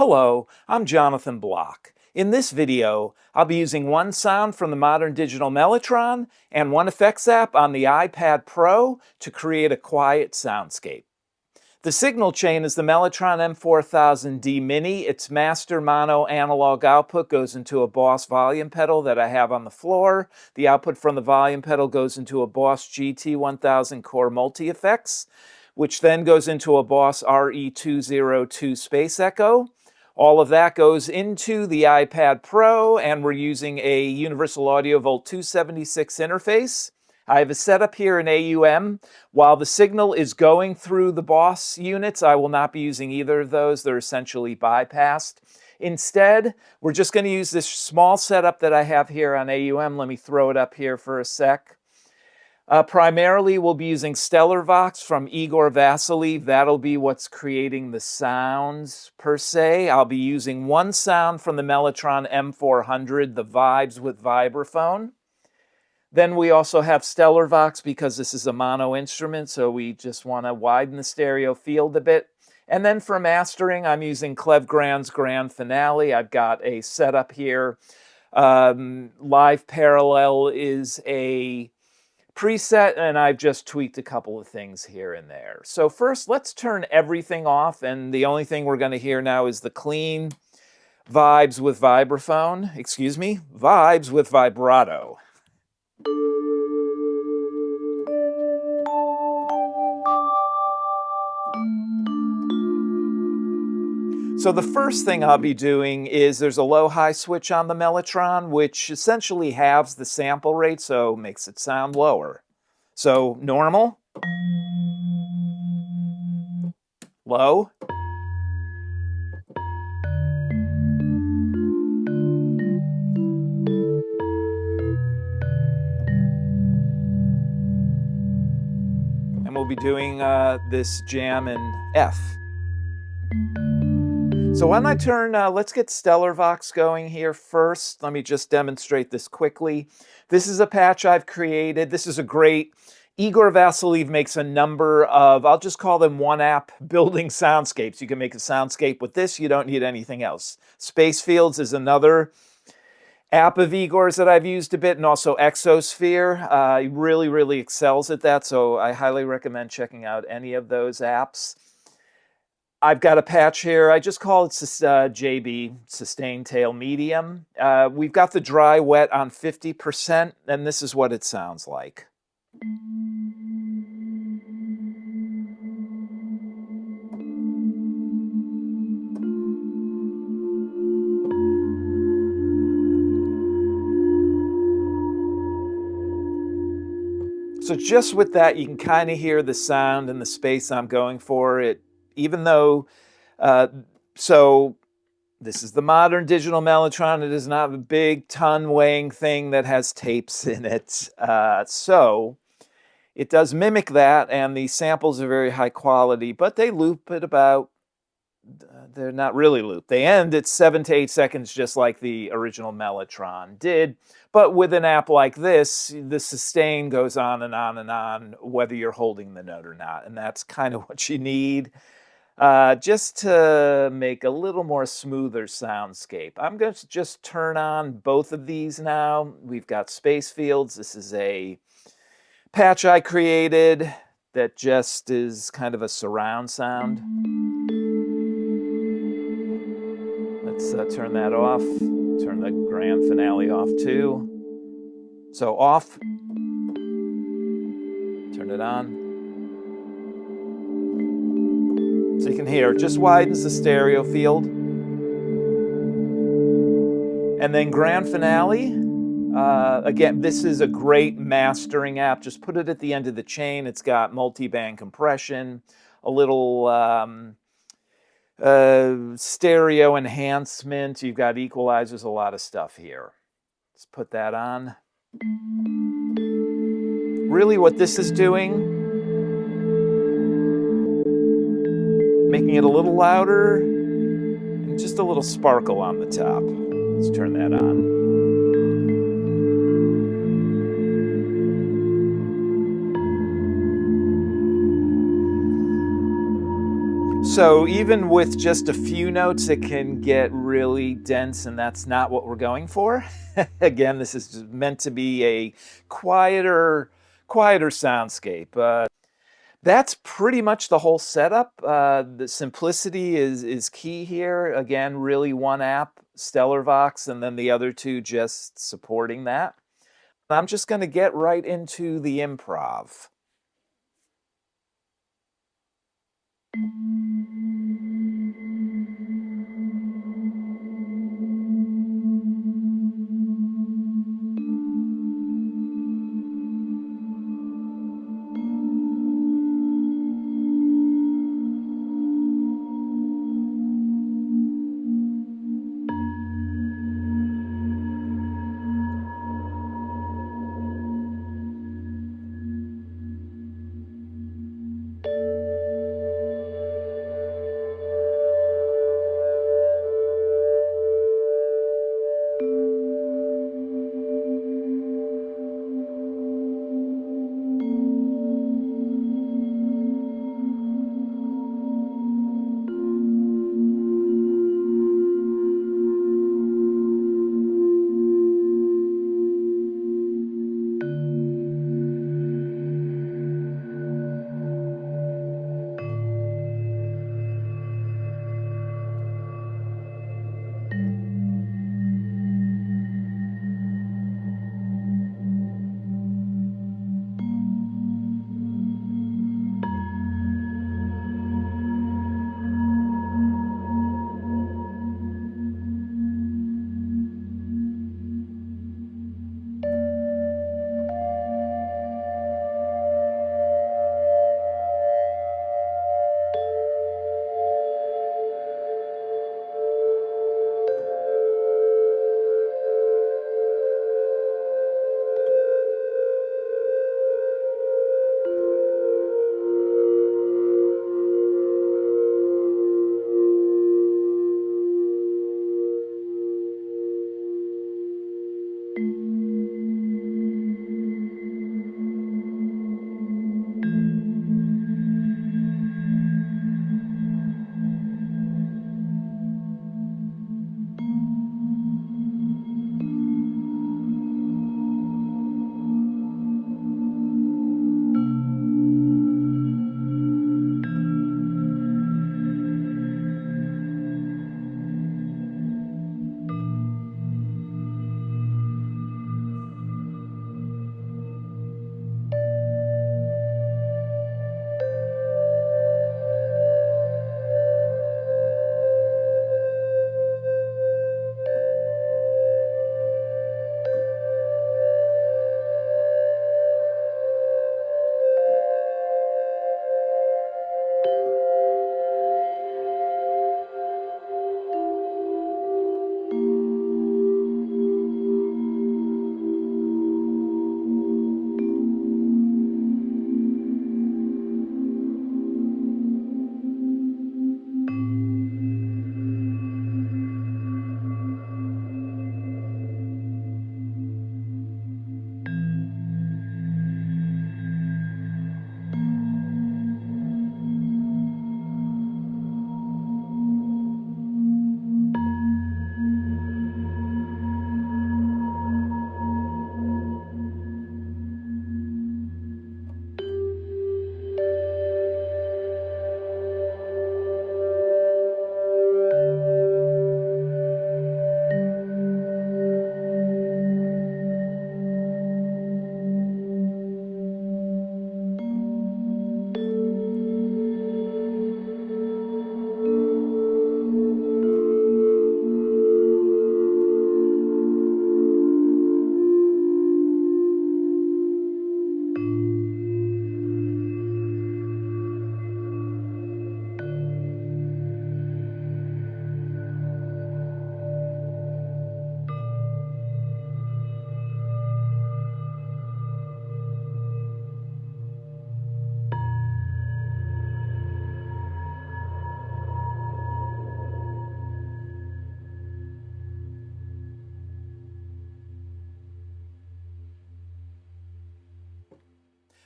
Hello, I'm Jonathan Block. In this video, I'll be using one sound from the modern digital Mellotron and one effects app on the iPad Pro to create a quiet soundscape. The signal chain is the Mellotron M4000D Mini. Its master mono analog output goes into a Boss volume pedal that I have on the floor. The output from the volume pedal goes into a Boss GT1000 Core Multi-Effects, which then goes into a Boss RE202 Space Echo. All of that goes into the iPad Pro, and we're using a Universal Audio Volt 276 interface. I have a setup here in AUM. While the signal is going through the Boss units, I will not be using either of those. They're essentially bypassed. Instead, we're just going to use this small setup that I have here on AUM. Let me throw it up here for a sec. Primarily, we'll be using Stellarvox from Igor Vassiliev. That'll be what's creating the sounds, per se. I'll be using one sound from the Mellotron M400, the Vibes with Vibraphone. Then we also have Stellarvox because this is a mono instrument, so we just want to widen the stereo field a bit. And then for mastering, I'm using Clev Grand's Grand Finale. I've got a setup here. Live Parallel is a preset, and I've just tweaked a couple of things here and there. So first, let's turn everything off, and the only thing we're going to hear now is the clean Vibes with Vibraphone. Excuse me, Vibes with Vibrato. So the first thing I'll be doing is there's a low-high switch on the Mellotron, which essentially halves the sample rate, so makes it sound lower. So normal, low, and we'll be doing this jam in F. So why don't I turn, let's get Stellarvox going here first. Let me just demonstrate this quickly. This is a patch I've created. This is a great, Igor Vassiliev makes a number of, I'll just call them one-app building soundscapes. You can make a soundscape with this. You don't need anything else. Space Fields is another app of Igor's that I've used a bit, and also Exosphere. He really excels at that, so I highly recommend checking out any of those apps. I've got a patch here. I just call it JB, Sustained Tail Medium. We've got the dry wet on 50%, and this is what it sounds like. So just with that, you can kind of hear the sound and the space I'm going for. Even though, so this is the modern digital Mellotron. It is not a big ton-weighing thing that has tapes in it. So it does mimic that, and the samples are very high quality, but they loop at about, they're not really looped. They end at 7 to 8 seconds, just like the original Mellotron did. But with an app like this, the sustain goes on and on and on, whether you're holding the note or not. And that's kind of what you need. Just to make a little more smoother soundscape. I'm going to just turn on both of these now. We've got Space Fields. This is a patch I created that just is kind of a surround sound. Let's turn that off. Turn the Grand Finale off too. So off. Turn it on. So you can hear, it just widens the stereo field. And then Grand Finale, again, this is a great mastering app. Just put it at the end of the chain. It's got multi-band compression, a little stereo enhancement. You've got equalizers, a lot of stuff here. Let's put that on. Really what this is doing, making it a little louder, and just a little sparkle on the top. Let's turn that on. So even with just a few notes, it can get really dense, and that's not what we're going for. Again, this is meant to be a quieter soundscape. That's pretty much the whole setup. The simplicity is key here. Again, really one app, Stellarvox, and then the other two just supporting that. I'm just going to get right into the improv.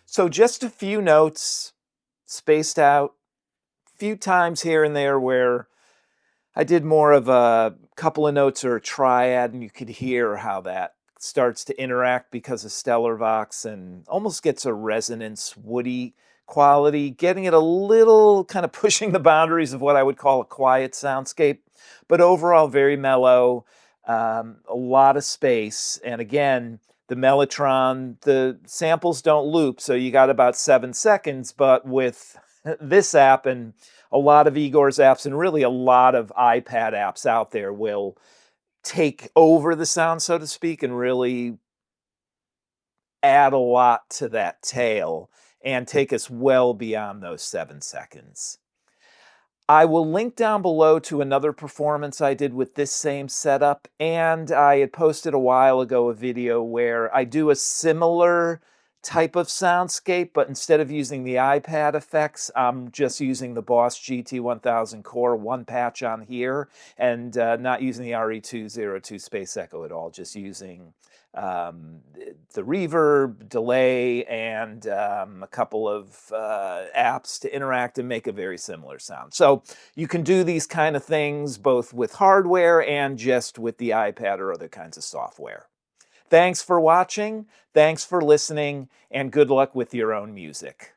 So just a few notes spaced out few times here and there where I did more of a couple of notes or a triad, and you could hear how that starts to interact because of Stellarvox and almost gets a resonance, woody quality, getting it a little kind of pushing the boundaries of what I would call a quiet soundscape, but overall very mellow, a lot of space. And again, the Mellotron, the samples don't loop, so you got about 7 seconds, but with this app and a lot of Igor's apps and really a lot of iPad apps out there will take over the sound, so to speak, and really add a lot to that tail and take us well beyond those 7 seconds. I will link down below to another performance I did with this same setup, and I had posted a while ago a video where I do a similar type of soundscape, but instead of using the iPad effects, I'm just using the Boss GT1000 Core one patch on here, and not using the RE202 Space Echo at all, just using the reverb, delay, and a couple of apps to interact and make a very similar sound. So you can do these kind of things both with hardware and just with the iPad or other kinds of software. Thanks for watching, thanks for listening, and good luck with your own music.